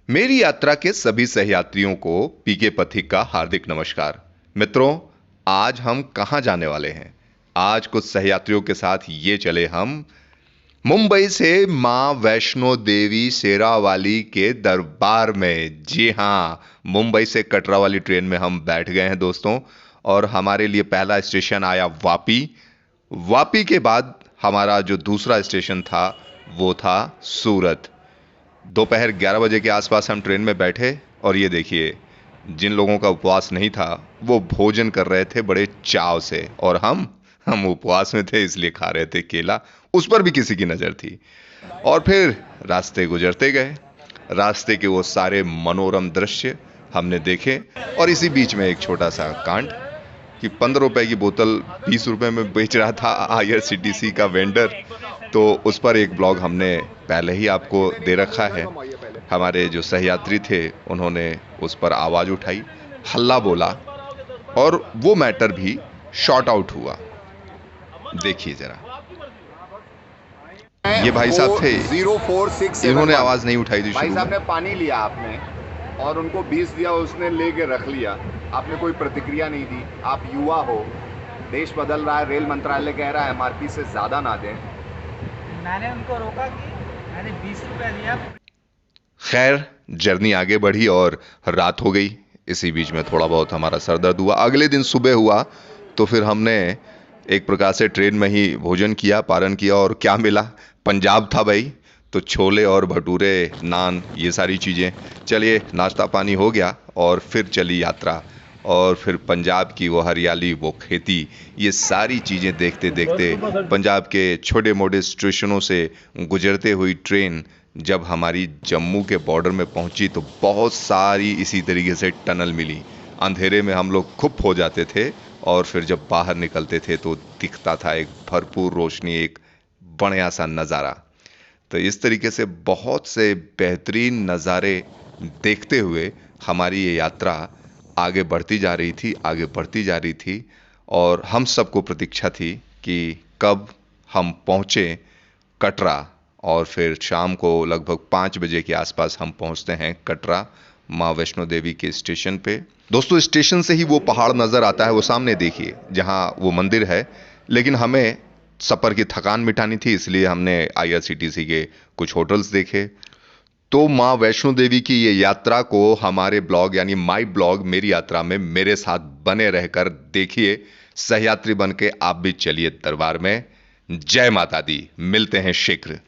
मेरी यात्रा के सभी सहयात्रियों को पीके पथिक का हार्दिक नमस्कार। मित्रों, आज हम कहां जाने वाले हैं? आज कुछ सहयात्रियों के साथ ये चले हम मुंबई से मां वैष्णो देवी शेरावाली के दरबार में। जी हां, मुंबई से कटरा वाली ट्रेन में हम बैठ गए हैं दोस्तों, और हमारे लिए पहला स्टेशन आया वापी। वापी के बाद हमारा जो दूसरा स्टेशन था वो था सूरत। दोपहर 11 बजे के आसपास हम ट्रेन में बैठे, और ये देखिए, जिन लोगों का उपवास नहीं था वो भोजन कर रहे थे बड़े चाव से, और हम उपवास में थे इसलिए खा रहे थे केला। उस पर भी किसी की नजर थी। और फिर रास्ते गुजरते गए, रास्ते के वो सारे मनोरम दृश्य हमने देखे। और इसी बीच में एक छोटा सा कांड कि 15 रुपए की बोतल 20 रुपए में बेच रहा था आईआरसीटीसी का वेंडर। तो उस पर एक ब्लॉग हमने पहले ही आपको दे रखा है। हमारे जो सहयात्री थे उन्होंने उस पर आवाज उठाई, हल्ला बोला, और वो मैटर भी शॉर्ट आउट हुआ। देखिए जरा, ये भाई साहब थे, 0467 इन्होंने आवाज नहीं उठाई थी भाई शुरू साहब में। ने पानी लिया आपने और उनको 20 दिया, उसने लेके रख लिया, आपने कोई प्रतिक्रिया नहीं दी। आप युवा हो, देश बदल रहा है, रेल मंत्रालय कह रहा है एमआरपी से ज्यादा ना दें। मैंने उनको रोका कि मैंने 20 रुपया दिया। खैर, जर्नी आगे बढ़ी और रात हो गई। इसी बीच में थोड़ा बहुत हमारा सर दर्द हुआ। अगले दिन सुबह हुआ तो फिर हमने एक प्रकार से ट्रेन में ही भोजन किया, पारण किया, और क्या मिला? पंजाब था भाई, तो छोले और भटूरे, नान, ये सारी चीज़ें। चलिए, नाश्ता पानी हो गया और फिर चली यात्रा। और फिर पंजाब की वो हरियाली, वो खेती, ये सारी चीज़ें देखते देखते पंजाब के छोटे मोटे स्टेशनों से गुजरते हुई ट्रेन जब हमारी जम्मू के बॉर्डर में पहुंची तो बहुत सारी इसी तरीके से टनल मिली। अंधेरे में हम लोग खुप हो जाते थे, और फिर जब बाहर निकलते थे तो दिखता था एक भरपूर रोशनी, एक बढ़िया सा नज़ारा। तो इस तरीके से बहुत से बेहतरीन नज़ारे देखते हुए हमारी ये यात्रा आगे बढ़ती जा रही थी, आगे बढ़ती जा रही थी। और हम सबको प्रतीक्षा थी कि कब हम पहुँचे कटरा। और फिर शाम को लगभग 5 बजे के आसपास हम पहुंचते हैं कटरा माँ वैष्णो देवी के स्टेशन पे। दोस्तों, स्टेशन से ही वो पहाड़ नज़र आता है, वो सामने देखिए जहाँ वो मंदिर है। लेकिन हमें सफ़र की थकान मिटानी थी, इसलिए हमने आईआरसीटीसी के कुछ होटल्स देखे। तो माँ वैष्णो देवी की ये यात्रा को हमारे ब्लॉग यानी माई ब्लॉग मेरी यात्रा में मेरे साथ बने रहकर देखिए। सहयात्री बन के आप भी चलिए दरबार में। जय माता दी। मिलते हैं शीघ्र।